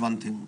add one thing,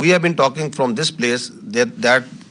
We have been talking from this place that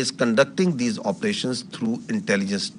is conducting these operations through intelligence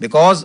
because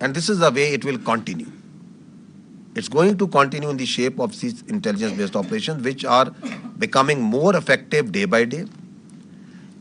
and this is the way it will continue. It's going to continue in the shape of these intelligence based operations which are becoming more effective day by day.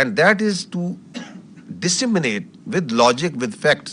and that is to disseminate with logic, with facts,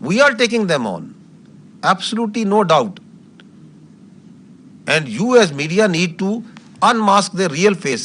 We are taking them on, absolutely no doubt. And you as media need to unmask their real face.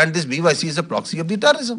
and this BYC is a proxy of the terrorism.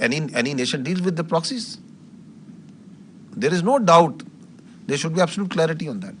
any nation deals with the proxies. There is no doubt. There should be absolute clarity on that.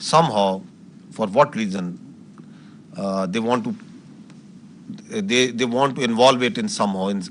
somehow for what reason they want to involve it in somehow, in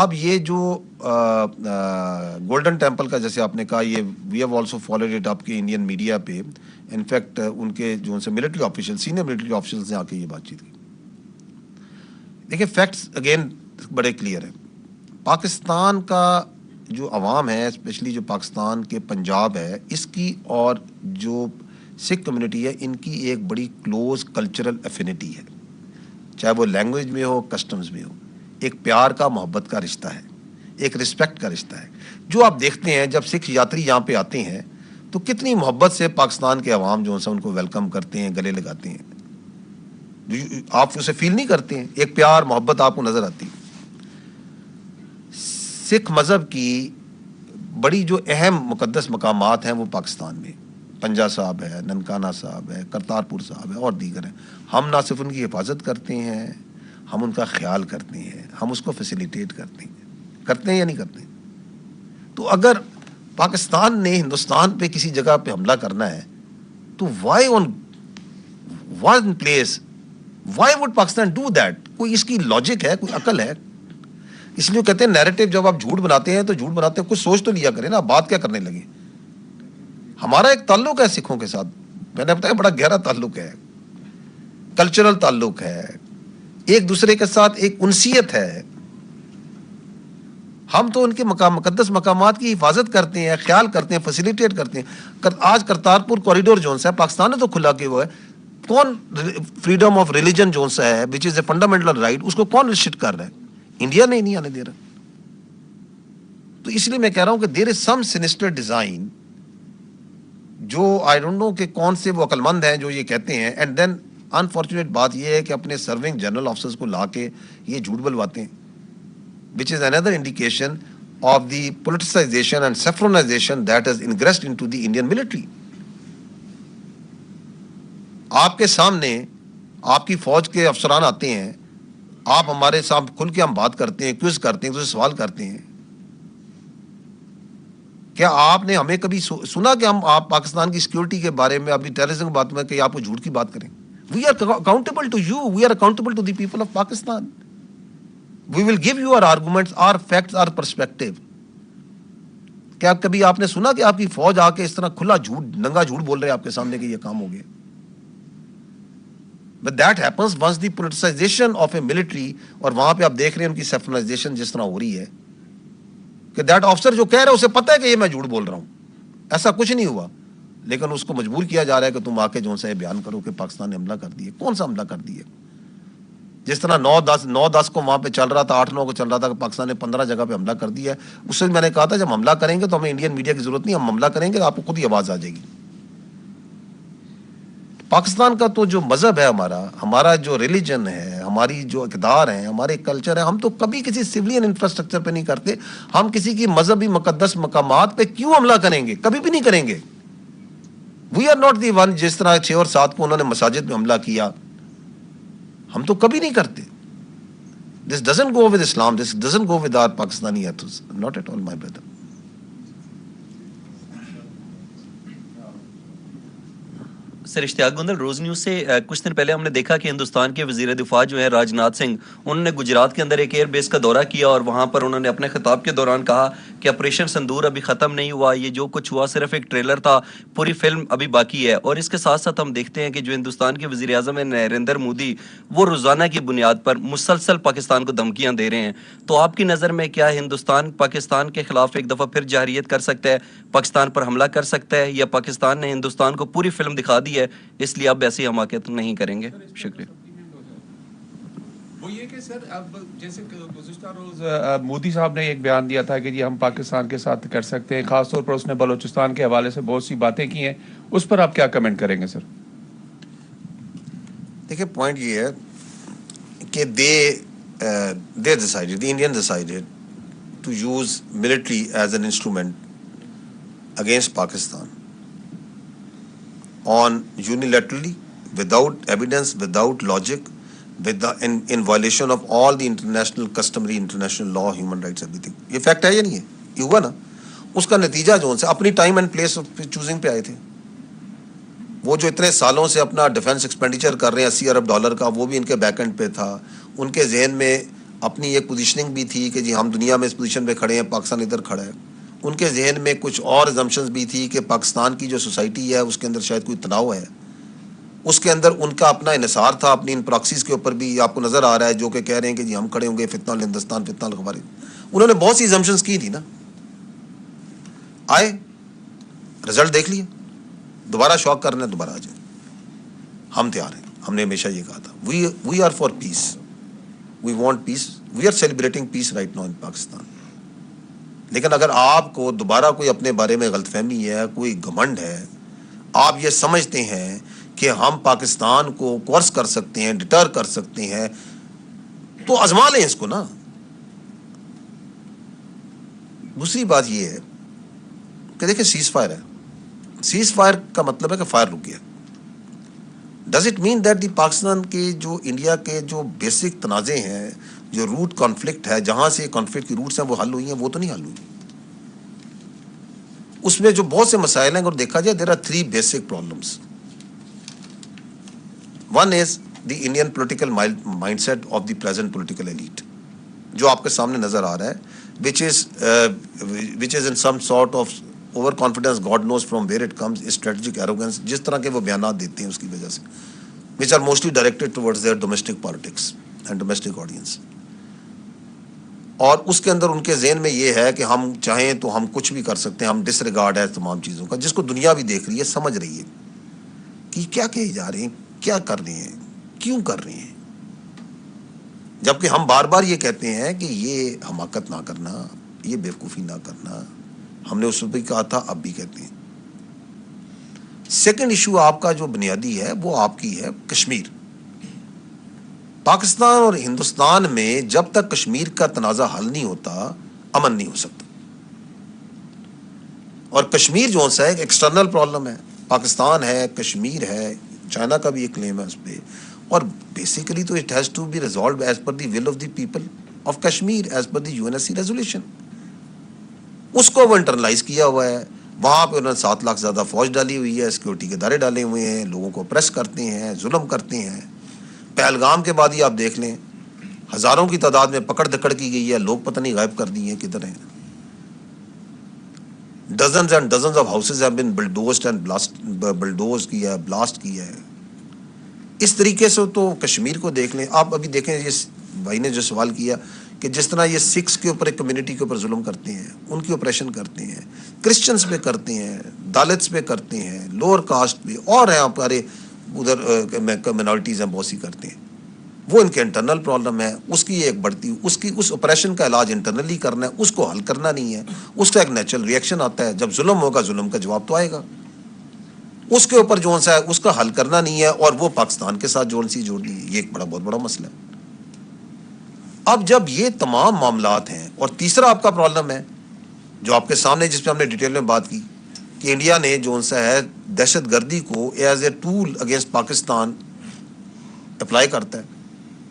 اب یہ جو golden temple کا جیسے آپ نے کہا یہ we have also followed it up کے انڈین میڈیا پہ, انفیکٹ ان کے جو ان سے military official senior military officials نے آ کے یہ بات چیت کی. دیکھیں فیکٹس اگین بڑے کلیئر ہیں. پاکستان کا جو عوام ہے اسپیشلی جو پاکستان کے پنجاب ہے اس کی اور جو سکھ کمیونٹی ہے ان کی ایک بڑی کلوز کلچرل افینٹی ہے, چاہے وہ لینگویج میں ہو کسٹمز میں ہو. ایک پیار کا محبت کا رشتہ ہے, ایک رسپیکٹ کا رشتہ ہے. جو آپ دیکھتے ہیں جب سکھ یاتری یہاں پہ آتے ہیں تو کتنی محبت سے پاکستان کے عوام جو ہیں ان کو ویلکم کرتے ہیں, گلے لگاتے ہیں. آپ اسے فیل نہیں کرتے ہیں, ایک پیار محبت آپ کو نظر آتی. سکھ مذہب کی بڑی جو اہم مقدس مقامات ہیں وہ پاکستان میں پنجا صاحب ہے, ننکانہ صاحب ہے, کرتارپور صاحب ہے اور دیگر ہیں. ہم نہ صرف ان کی حفاظت کرتے ہیں, ہم ان کا خیال کرتے ہیں, ہم اس کو فیسیلیٹیٹ کرتے ہیں یا نہیں کرتے. تو اگر پاکستان نے ہندوستان پہ کسی جگہ پہ حملہ کرنا ہے تو why on one place, why would Pakistan do that? کوئی اس کی لاجک ہے, کوئی عقل ہے؟ اس لیے کہتے ہیں نیریٹو جب آپ جھوٹ بناتے ہیں تو جھوٹ بناتے ہیں کچھ سوچ تو لیا کریں نا, بات کیا کرنے لگے. ہمارا ایک تعلق ہے سکھوں کے ساتھ, میں نے بتایا بڑا گہرا تعلق ہے, کلچرل تعلق ہے, ایک دوسرے کے ساتھ ایک انسیت ہے. ہم تو ان کے مقدس مقامات کی حفاظت کرتے ہیں, خیال کرتے ہیں, فیسیلیٹیٹ کرتے ہیں. آج کرتارپور کوریڈور جو ہے پاکستان نے تو کھلا کے وہ ہے, کون فریڈم آف ریلیجن جو ہے وچ از اے فنڈامنٹل رائٹ اس کو کون ریسٹرکٹ کر رہا ہے؟ انڈیا نے نہیں آنے دے رہا. تو اس لیے میں کہہ رہا ہوں کہ دیر از سم سینسٹر ڈیزائن جو آئی ڈونٹ نو کہ کون سے وہ عقل مند ہیں جو یہ کہتے ہیں. اینڈ دین انفارچونیٹ بات یہ ہے کہ اپنے سرونگ جنرل آفیسرز کو لا کے یہ جھوٹ بلواتے ہیں, which is another indication of the politicization and saffronization that has ingressed into the Indian military. آپ کے سامنے آپ کی فوج کے افسران آتے ہیں, آپ ہمارے سامنے کھل کے ہم بات کرتے ہیں, کوئز کرتے ہیں, سوال کرتے ہیں. کیا آپ نے ہمیں کبھی سنا کہ ہم آپ پاکستان کی سیکورٹی کے بارے میں, اپنی ٹیررزم کی بات میں کہ آپ کو جھوٹ کی بات کریں؟ We are accountable to you. We are accountable to the people of Pakistan. We will give you our arguments, our facts, our perspective. کیا کبھی آپ نے سنا کہ آپ کی فوج آ کے اس طرح کھلا جھوٹ, ننگا جھوٹ بول رہے آپ کے سامنے کہ یہ کام ہو گیا؟ But that happens once the politicization of a military, اور وہاں پہ آپ دیکھ رہے ہیں ان کی saffronization جس طرح ہو رہی ہے کہ that officer جو کہہ رہا ہے اسے پتہ ہے کہ یہ میں جھوٹ بول رہا ہوں, ایسا کچھ نہیں ہوا, لیکن اس کو مجبور کیا جا رہا ہے کہ تم آ کے جو ہے بیان کرو کہ پاکستان نے حملہ کر دیا. کون سا حملہ کر دیا؟ جس طرح 9-10 کو وہاں پہ چل رہا تھا, 8-9 کو چل رہا تھا کہ پاکستان نے 15 جگہ پہ حملہ کر دیا ہے. اس سے میں نے کہا تھا جب حملہ کریں گے تو ہمیں انڈین میڈیا کی ضرورت نہیں, ہم حملہ کریں گے آپ کو خود ہی آواز آ جائے گی. پاکستان کا تو جو مذہب ہے, ہمارا جو ریلیجن ہے, ہماری جو اقدار ہیں, ہمارے کلچر ہے, ہم تو کبھی کسی سویلین انفراسٹرکچر پہ نہیں کرتے. ہم کسی کی مذہبی مقدس مقامات پہ کیوں حملہ کریں گے؟ کبھی بھی نہیں کریں گے. We are not the one. جس طرح 6 اور 7 کو انہوں نے مساجد میں حملہ کیا, ہم تو کبھی نہیں کرتے. This doesn't go with Islam. This doesn't go with our Pakistani ethos. Not at all, my brother. Sir Ishtiaq Gondal, Roze News سے کچھ دن پہلے ہم نے دیکھا کہ ہندوستان کے وزیر دفاع جو ہیں راج ناتھ سنگھ, انہوں نے گجرات کے اندر ایک ایئر بیس کا دورہ کیا اور وہاں پر انہوں نے اپنے خطاب کے دوران کہا کہ آپریشن سندور ابھی ختم نہیں ہوا, یہ جو کچھ ہوا صرف ایک ٹریلر تھا, پوری فلم ابھی باقی ہے. اور اس کے ساتھ ساتھ ہم دیکھتے ہیں کہ جو ہندوستان کے وزیر اعظم ہیں نریندر مودی, وہ روزانہ کی بنیاد پر مسلسل پاکستان کو دھمکیاں دے رہے ہیں. تو آپ کی نظر میں کیا ہندوستان پاکستان کے خلاف ایک دفعہ پھر جارحیت کر سکتا ہے, پاکستان پر حملہ کر سکتا ہے, یا پاکستان نے ہندوستان کو پوری فلم دکھا دی ہے اس لیے اب ایسی حماقت نہیں کریں گے؟ شکریہ. وہ یہ کہ سر اب جیسے گزشتہ روز مودی صاحب نے ایک بیان دیا تھا کہ جی ہم پاکستان کے ساتھ کر سکتے ہیں, خاص طور پر اس نے بلوچستان کے حوالے سے بہت سی باتیں کی ہیں, اس پر آپ کیا کمنٹ کریں گے سر؟ دیکھیں پوائنٹ یہ ہے کہ they decided, the Indians decided to use military as an instrument against Pakistan on unilaterally, without evidence, without logic, in violation of all the international customary, international law, human rights, everything. یہ fact ہے یا نہیں ہے؟ یہ ہوا نا. اس کا نتیجہ جو ان سے اپنی ٹائم اینڈ پلیس چوزنگ پہ آئے تھے. وہ جو اتنے سالوں سے اپنا ڈیفنس ایکسپینڈیچر کر رہے ہیں $80 ارب کا, وہ بھی ان کے بیک اینڈ پہ تھا. ان کے ذہن میں اپنی ایک پوزیشننگ بھی تھی کہ جی ہم دنیا میں اس پوزیشن پہ کھڑے ہیں, پاکستان ادھر کھڑا ہے. ان کے ذہن میں کچھ اور ایزمپشنز بھی تھی کہ پاکستان کی جو سوسائٹی ہے اس کے اندر شاید کوئی تناؤ ہے. اس کے اندر ان کا اپنا انحصار تھا اپنی ان پراکسیز کے اوپر بھی. آپ کو نظر آ رہا ہے جو کہ کہہ رہے ہیں کہ جی ہم کھڑے ہوں گے فتنہ الہندوستان, فتنہ الخوارج. انہوں نے بہت سی ایزمپشنز کی تھی نا. آئے رزلٹ دیکھ لیے, دوبارہ شوق کرنا ہے دوبارہ آ جائیں. ہم تیار ہیں, ہم نے ہمیشہ یہ کہا تھا we are for peace, we want peace, we are celebrating peace right now in Pakistan. لیکن اگر آپ کو دوبارہ کوئی اپنے بارے میں غلط فہمی ہے, کوئی گھمنڈ ہے, آپ یہ سمجھتے ہیں کہ ہم پاکستان کو کورس کر سکتے ہیں, ڈٹر کر سکتے ہیں, تو آزما لیں اس کو نا. دوسری بات یہ ہے کہ دیکھیں سیز فائر ہے. سیز فائر کا مطلب ہے کہ فائر رک گیا. Does it mean that the Pakistan کے جو انڈیا کے جو بیسک تنازع ہیں, جو روٹ کانفلکٹ ہے, جہاں سے کانفلکٹ کی روٹس ہیں وہ حل ہوئی ہیں, وہ تو نہیں حل ہوئی. اس میں جو بہت سے مسائل ہیں اگر دیکھا جائے, there are 3 basic problems. One is the Indian political mindset of the present political elite, جو آپ کے سامنے نظر آ رہا ہے, which is in some sort of over confidence, God knows from where it comes, strategic arrogance, جس طرح کے وہ بیانات دیتے ہیں اس کی وجہ سے, which are mostly directed towards their domestic politics and domestic audience. اور اس کے اندر ان کے ذہن میں یہ ہے کہ ہم چاہیں تو ہم کچھ بھی کر سکتے ہیں, ہم ڈس ریگارڈ ہے تمام چیزوں کا, جس کو دنیا بھی دیکھ رہی ہے, سمجھ رہی ہے کہ کیا کہے جا رہے ہیں, کیا کر رہے ہیں, کیوں کر رہے ہیں. جبکہ ہم بار بار یہ کہتے ہیں کہ یہ حماقت نہ کرنا, یہ بیوقوفی نہ کرنا. ہم نے اس وقت بھی کہا تھا, اب بھی کہتے ہیں. سیکنڈ ایشو آپ کا جو بنیادی ہے وہ آپ کی ہے کشمیر. پاکستان اور ہندوستان میں جب تک کشمیر کا تنازع حل نہیں ہوتا, امن نہیں ہو سکتا. اور کشمیر جو سا ایک ایکسٹرنل پرابلم ہے, پاکستان ہے, کشمیر ہے, چائنا کا بھی ایک کلیم ہے اس پہ, اور بیسیکلی تو it has to be resolved as per the will of the people of Kashmir, as per the UNSC resolution. اس کو وہ انٹرنلائز کیا ہوا ہے. وہاں پہ انہوں نے 7 لاکھ زیادہ فوج ڈالی ہوئی ہے, سیکورٹی کے دائرے ڈالے ہوئے ہیں, لوگوں کو پریس کرتے ہیں, ظلم کرتے ہیں. پہلگام کے بعد ہی آپ دیکھ لیں, ہزاروں کی تعداد میں پکڑ دکڑ کی گئی ہے, لوگ پتہ نہیں غائب کر دیے ہیں, کدھر ہیں. Dozens and dozens of houses have been bulldozed and bulldoze کیا ہے, بلاسٹ کیا ہے. اس طریقے سے تو کشمیر کو دیکھ لیں. آپ ابھی دیکھیں, یہ بھائی نے جو سوال کیا کہ جس طرح یہ سکھس کے اوپر ایک کمیونٹی کے اوپر ظلم کرتے ہیں, ان کی آپریشن کرتے ہیں, کرسچنس پہ کرتے ہیں, دالتس پہ کرتے ہیں, لوور کاسٹ پہ, اور ہیں ہمارے ادھر منارٹیز ہیں بہت سی کرتے ہیں, وہ ان کے انٹرنل پرابلم ہے. اس کی ایک بڑھتی, اس آپریشن کا علاج انٹرنلی کرنا ہے, اس کو حل کرنا نہیں ہے. اس کا ایک نیچرل ریئیکشن آتا ہے, جب ظلم ہوگا ظلم کا جواب تو آئے گا. اس کے اوپر جو سا ہے اس کا حل کرنا نہیں ہے, اور وہ پاکستان کے ساتھ جوڑنی ہے. یہ ایک بہت بڑا مسئلہ ہے. اب جب یہ تمام معاملات ہیں, اور تیسرا آپ کا پرابلم ہے جو آپ کے سامنے, جس پہ ہم نے ڈیٹیل میں بات کی, کہ انڈیا نے جو سا ہے دہشت گردی کو as a tool against Pakistan apply کرتا ہے.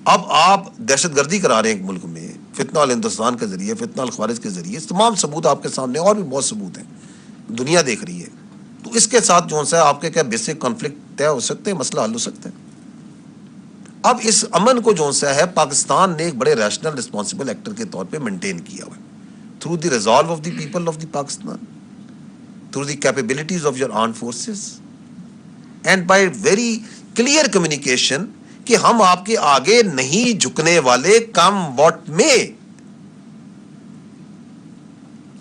اب آپ دہشت گردی کرا رہے ہیں ایک ملک میں, فتنہ الہندوستان کے ذریعے, فتنہ الخوارج کے ذریعے. تمام ثبوت آپ کے سامنے, اور بھی بہت ثبوت ہیں, دنیا دیکھ رہی ہے. تو اس کے ساتھ جو سا آپ کے کیا بیسک کانفلکٹ طے ہو سکتے ہیں, مسئلہ حل ہو سکتا ہے. اب اس امن کو جو سا ہے پاکستان نے ایک بڑے ریشنل رسپانسبل ایکٹر کے طور پہ مینٹین کیا ہوا ہے, through the resolve of the people of the Pakistan, through the capabilities of your armed forces, and by very clear communication کہ ہم آپ کے آگے نہیں جھکنے والے, کم واٹ میں.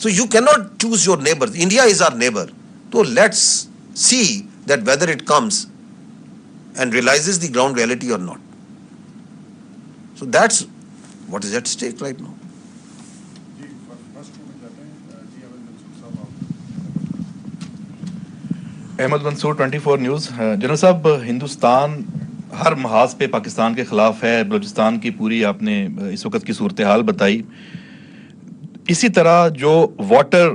So you can not choose your neighbour, India is our neighbour. تو let's see that whether it comes and realises the ground reality اور not. So that's what is at stake right now. Ahmed Mansoor 24 news. General صاحب, ہندوستان ہر محاذ پہ پاکستان کے خلاف ہے. بلوچستان کی پوری آپ نے اس وقت کی صورتحال بتائی. اسی طرح جو واٹر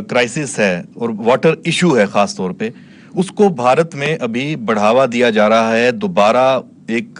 کرائسس ہے اور واٹر ایشو ہے خاص طور پہ, اس کو بھارت میں ابھی بڑھاوا دیا جا رہا ہے. دوبارہ ایک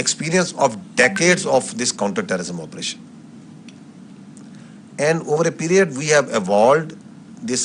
experience of decades of this counter-terrorism operation, and over a period we have evolved this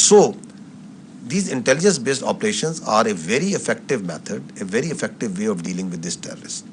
So these intelligence-based operations are a very effective method, a very effective way of dealing with this terrorist।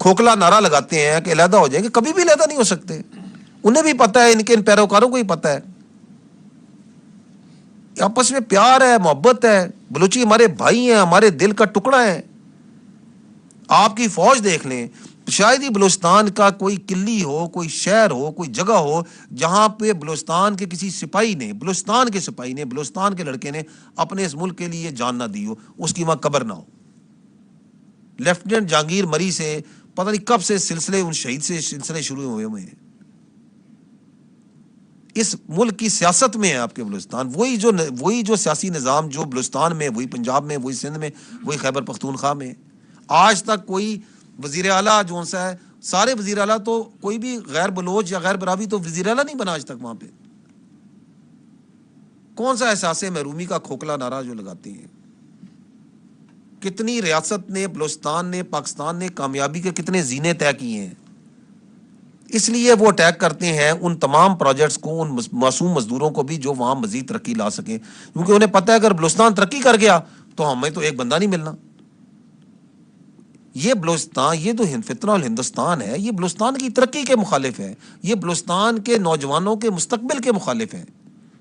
کھوکھلا نعرہ لگاتے ہیں کہ علیحدہ ہو جائیں گے, کبھی بھی علیحدہ نہیں ہو سکتے. انہیں بھی پتہ ہے, ان پیروکاروں کو ہی پتہ ہے, آپس میں پیار ہے, محبت ہے. بلوچی ہمارے بھائی ہیں, ہمارے دل کا ٹکڑا ہے. آپ کی فوج دیکھ لیں, شاید ہی بلوچستان کا کوئی قلی ہو, کوئی شہر ہو, کوئی جگہ ہو جہاں پہ بلوچستان کے کسی سپاہی نے, بلوچستان کے سپاہی نے, بلوچستان کے لڑکے نے اپنے اس ملک کے لیے جان نہ دی ہو, اس کی وہاں قبر نہ ہو. لیفٹیننٹ جہانگیر مری سے پتہ نہیں کب سے سلسلے, ان شہید سے سلسلے شروع ہوئے ہیں. اس ملک کی سیاست میں ہے آپ کے بلوچستان. وہی جو سیاسی نظام جو بلوچستان میں, وہی پنجاب میں, وہی سندھ میں, وہی خیبر پختونخوا میں. آج تک کوئی وزیر اعلیٰ جو ہے, سارے وزیر اعلیٰ تو کوئی بھی غیر بلوچ یا غیر براوی تو وزیر اعلیٰ نہیں بنا آج تک وہاں پہ. کون سا احساس محرومی کا کھوکھلا نعرہ جو لگاتے ہیں. کتنی ریاست نے, بلوچستان نے, پاکستان نے کامیابی کے کتنے زینے طے کیے ہیں. اس لیے وہ اٹیک کرتے ہیں ان تمام پروجیکٹس کو, ان معصوم مزدوروں کو بھی جو وہاں مزید ترقی لا سکیں, کیونکہ انہیں پتہ ہے اگر بلوچستان ترقی کر گیا تو ہمیں تو ایک بندہ نہیں ملنا. یہ بلوچستان, یہ تو فتنہ الہندوستان ہے, یہ بلوچستان کی ترقی کے مخالف ہے, یہ بلوچستان کے نوجوانوں کے مستقبل کے مخالف ہے,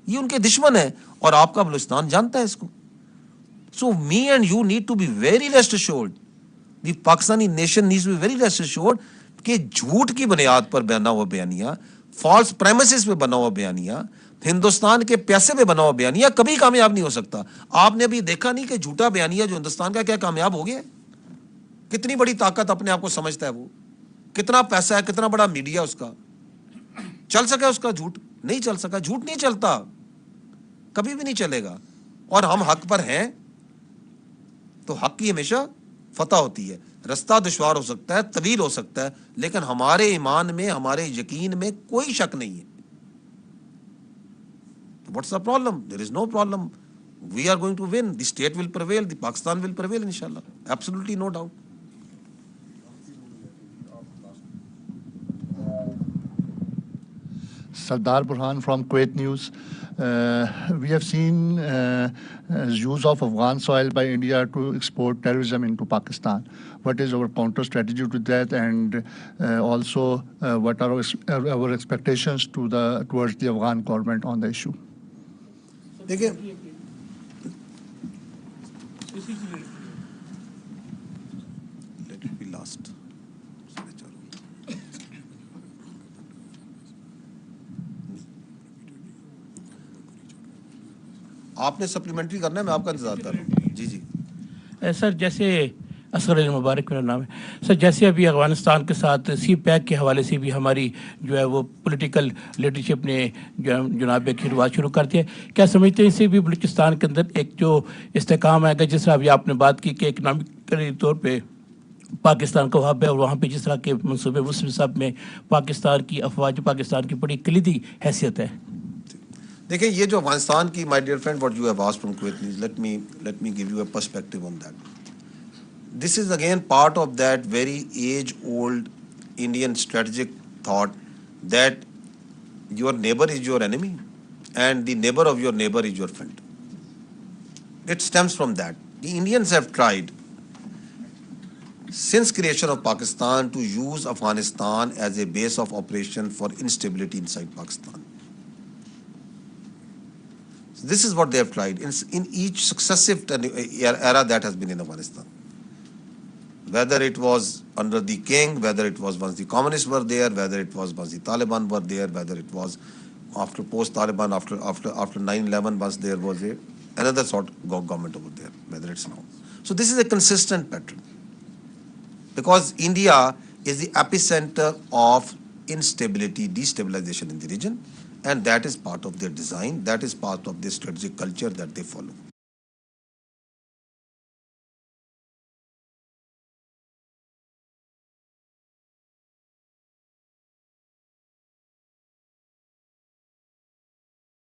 یہ ان کے دشمن ہے, اور آپ کا بلوچستان جانتا ہے اس کو. So me and you need to be very rest assured, the Pakistani nation needs to be very rest assured کہ جھوٹ کی بنیاد پر بنا ہوا بیانیہ, فالس پریمسز پہ بنا ہوا بیانیہ, ہندوستان کے پیسے پہ بنا ہوا بیانیہ کبھی کامیاب نہیں ہو سکتا. آپ نے ابھی دیکھا نہیں کہ جھوٹا بیانیہ جو ہندوستان کا کیا کامیاب ہو گیا. کتنی بڑی طاقت اپنے آپ کو سمجھتا ہے وہ, کتنا پیسہ ہے, کتنا بڑا میڈیا اس کا. چل سکا اس کا جھوٹ؟ نہیں چل سکا. جھوٹ نہیں چلتا, کبھی بھی نہیں چلے گا. اور ہم حق پر ہیں تو حق کی ہمیشہ فتح ہوتی ہے. رستہ دشوار ہو سکتا ہے, طویل ہو سکتا ہے, لیکن ہمارے ایمان میں, ہمارے یقین میں کوئی شک نہیں ہے. What's the problem? There is no problem. We are going to win. The state will prevail. The Pakistan will prevail, inshallah. Absolutely no doubt. Sardar Burhan from Kuwait News. We have seen use of Afghan soil by India to export terrorism into Pakistan. What is our counter strategy to that, and also what are our expectations towards the Afghan government on the issue? دیکھیں, let it be last. آپ نے supplementary کرنا ہے, میں آپ کا انتظار کر رہا ہوں. جی جی سر, جیسے اصغر علی مبارک میرا نام ہے سر, جیسے ابھی افغانستان کے ساتھ سی پیک کے حوالے سے بھی ہماری جو ہے وہ پولیٹیکل لیڈرشپ نے جناب کی شروعات شروع کر دی ہے, کیا سمجھتے ہیں اس سے بھی بلوچستان کے اندر ایک جو استحکام آئے گا, جس طرح ابھی آپ نے بات کی کہ اکنامکلی طور پہ پاکستان کا ہب ہے, اور وہاں پہ جس طرح کے منصوبے وسلم صاحب میں پاکستان کی افواج پاکستان کی بڑی کلیدی حیثیت ہے. دیکھیں, یہ جو افغانستان کی, my dear friend, what you have asked from Kuwait news, let me give you a perspective on that. This is again part of that very age-old Indian strategic thought that your neighbor is your enemy and the neighbor of your neighbor is your friend. It stems from that. The Indians have tried since creation of Pakistan to use Afghanistan as a base of operation for instability inside Pakistan. So this is what they have tried in each successive era that has been in Afghanistan. Whether it was under the king, whether it was once the communists were there, whether it was once the Taliban were there, whether it was after post-Taliban, after 9/11, once there was another sort of government over there, whether it's now. So this is a consistent pattern. Because India is the epicenter of instability, destabilization in the region, and that is part of their design, that is part of their strategic culture that they follow.